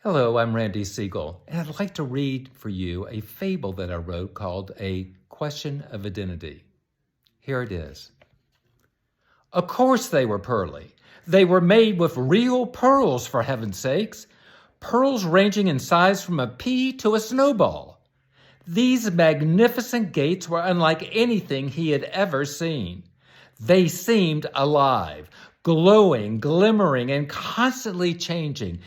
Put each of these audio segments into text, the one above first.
Hello, I'm Randy Siegel, and I'd like to read for you a fable that I wrote called A Question of Identity. Here it is. Of course they were pearly. They were made with real pearls, for heaven's sakes. Pearls ranging in size from a pea to a snowball. These magnificent gates were unlike anything he had ever seen. They seemed alive, glowing, glimmering, and constantly changing.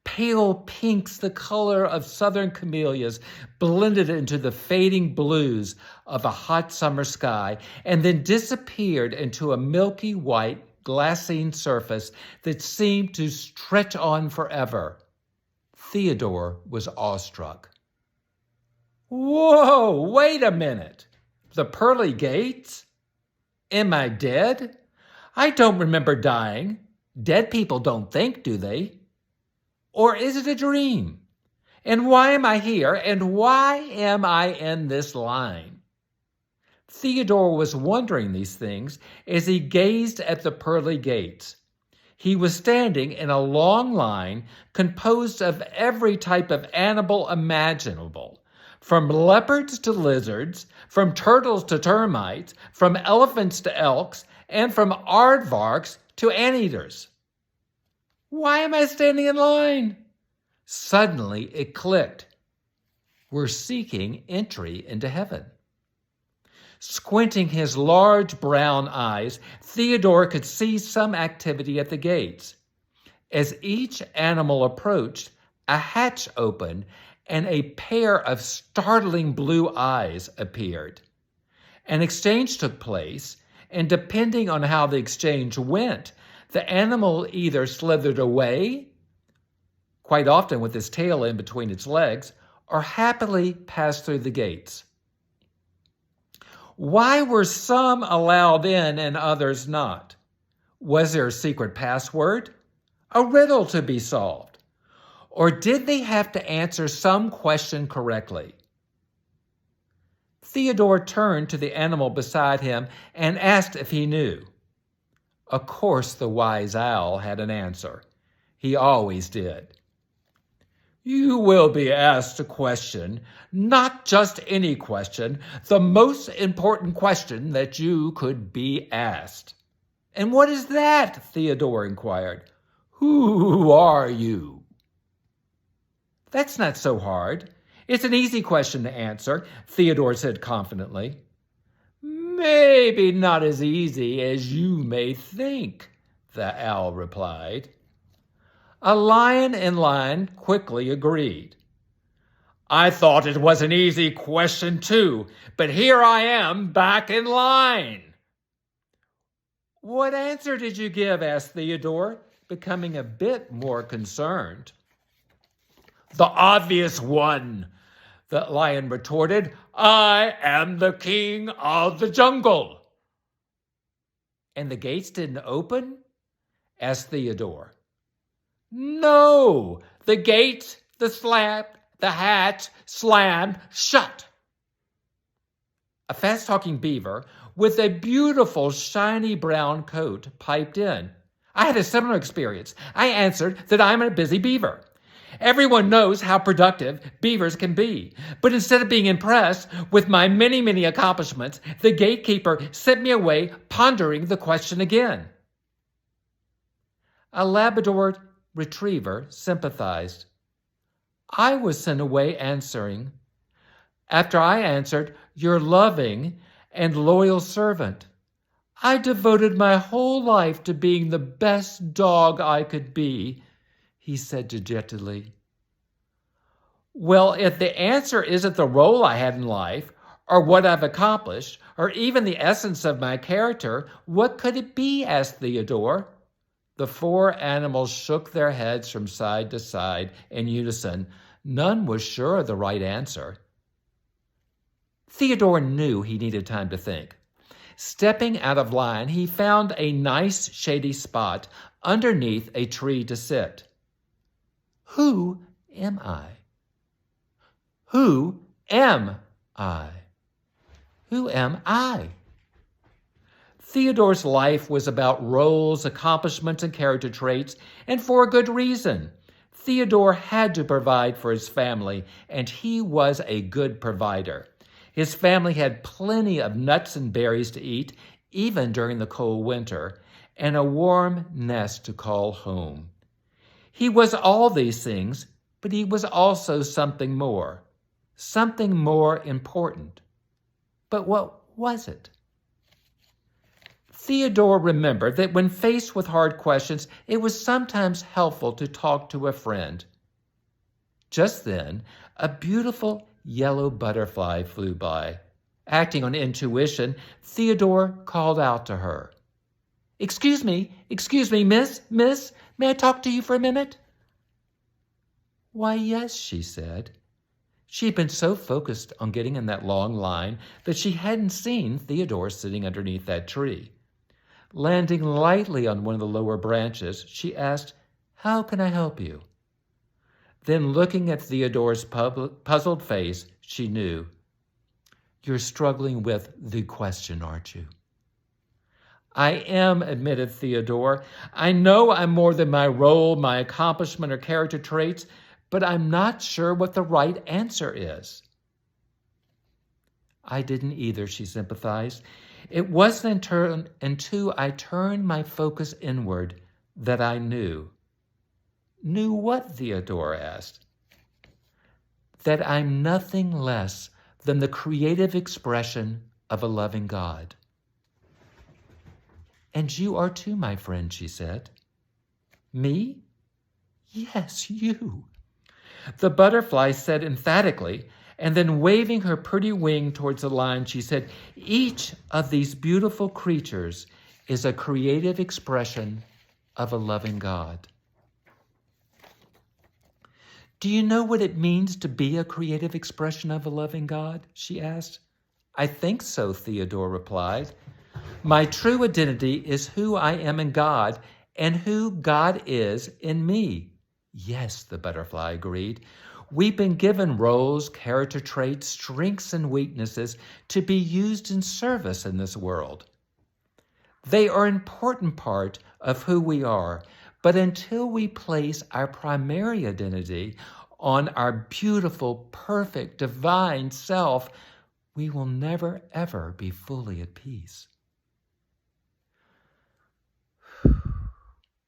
Pale pinks, the color of southern camellias, blended into the fading blues of a hot summer sky, and then disappeared into a milky white, glassine surface that seemed to stretch on forever. Theodore was awestruck. Whoa, wait a minute. The pearly gates? Am I dead? I don't remember dying. Dead people don't think, do they? Or is it a dream? And why am I here? And why am I in this line? Theodore was wondering these things as he gazed at the pearly gates. He was standing in a long line composed of every type of animal imaginable, from leopards to lizards, from turtles to termites, from elephants to elks, and from aardvarks to anteaters. Why am I standing in line? Suddenly it clicked. We're seeking entry into heaven. Squinting his large brown eyes, Theodore could see some activity at the gates. As each animal approached, a hatch opened and a pair of startling blue eyes appeared. An exchange took place, and depending on how the exchange went, the animal either slithered away, quite often with its tail in between its legs, or happily passed through the gates. Why were some allowed in and others not? Was there a secret password? A riddle to be solved? Or did they have to answer some question correctly? Theodore turned to the animal beside him and asked if he knew. Of course, the wise owl had an answer. He always did. You will be asked a question, not just any question, the most important question that you could be asked. And what is that? Theodore inquired. Who are you? That's not so hard. It's an easy question to answer, Theodore said confidently. Maybe not as easy as you may think, the owl replied. A lion in line quickly agreed. I thought it was an easy question too, but here I am back in line. What answer did you give? Asked Theodore, becoming a bit more concerned. The obvious one, the lion retorted. I am the king of the jungle. And the gates didn't open? Asked Theodore. No, the gate, the hatch slammed shut. A fast-talking beaver with a beautiful shiny brown coat piped in. I had a similar experience. I answered that I'm a busy beaver. Everyone knows how productive beavers can be. But instead of being impressed with my many, many accomplishments, the gatekeeper sent me away pondering the question again. A Labrador retriever sympathized. I was sent away answering. After I answered, your loving and loyal servant. I devoted my whole life to being the best dog I could be, he said dejectedly. Well, if the answer isn't the role I had in life, or what I've accomplished, or even the essence of my character, what could it be? Asked Theodore. The four animals shook their heads from side to side in unison. None was sure of the right answer. Theodore knew he needed time to think. Stepping out of line, he found a nice shady spot underneath a tree to sit. Who am I? Who am I? Who am I? Theodore's life was about roles, accomplishments, and character traits, and for a good reason. Theodore had to provide for his family, and he was a good provider. His family had plenty of nuts and berries to eat, even during the cold winter, and a warm nest to call home. He was all these things, but he was also something more important. But what was it? Theodore remembered that when faced with hard questions, it was sometimes helpful to talk to a friend. Just then, a beautiful yellow butterfly flew by. Acting on intuition, Theodore called out to her. Excuse me, miss, may I talk to you for a minute?" "Why, yes," she said. She had been so focused on getting in that long line that she hadn't seen Theodore sitting underneath that tree. Landing lightly on one of the lower branches, she asked, "How can I help you?" Then, looking at Theodore's puzzled face, she knew. "You're struggling with the question, aren't you?" "I am," admitted Theodore. "I know I'm more than my role, my accomplishment, or character traits, but I'm not sure what the right answer is." "I didn't either," she sympathized. "It wasn't until I turned my focus inward that I knew." "Knew what?" Theodore asked. "That I'm nothing less than the creative expression of a loving God." "And you are too, my friend," she said. "Me?" "Yes, you." The butterfly said emphatically, and then waving her pretty wing towards the line, she said, "Each of these beautiful creatures is a creative expression of a loving God." "Do you know what it means to be a creative expression of a loving God?" she asked. "I think so," Theodore replied. "My true identity is who I am in God and who God is in me." "Yes," the butterfly agreed. "We've been given roles, character traits, strengths, and weaknesses to be used in service in this world. They are an important part of who we are, but until we place our primary identity on our beautiful, perfect, divine self, we will never, ever be fully at peace."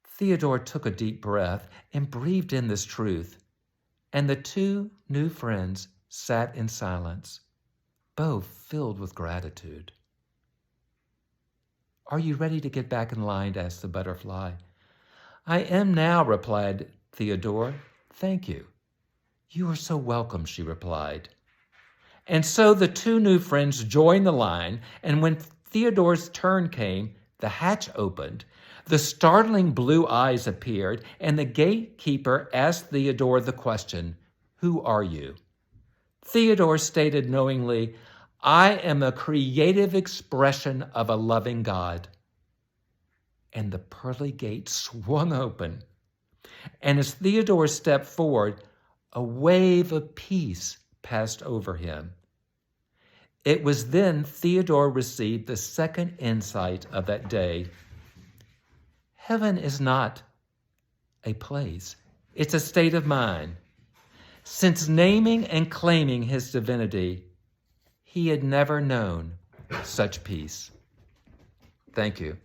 Theodore took a deep breath and breathed in this truth, and the two new friends sat in silence, both filled with gratitude. "Are you ready to get back in line?" asked the butterfly. "I am now," replied Theodore. "Thank you." "You are so welcome," she replied. And so the two new friends joined the line, and when Theodore's turn came, the hatch opened, the startling blue eyes appeared, and the gatekeeper asked Theodore the question, "Who are you?" Theodore stated knowingly, "I am a creative expression of a loving God." And the pearly gate swung open. And as Theodore stepped forward, a wave of peace passed over him. It was then Theodore received the second insight of that day. Heaven is not a place. It's a state of mind. Since naming and claiming his divinity, he had never known such peace. Thank you.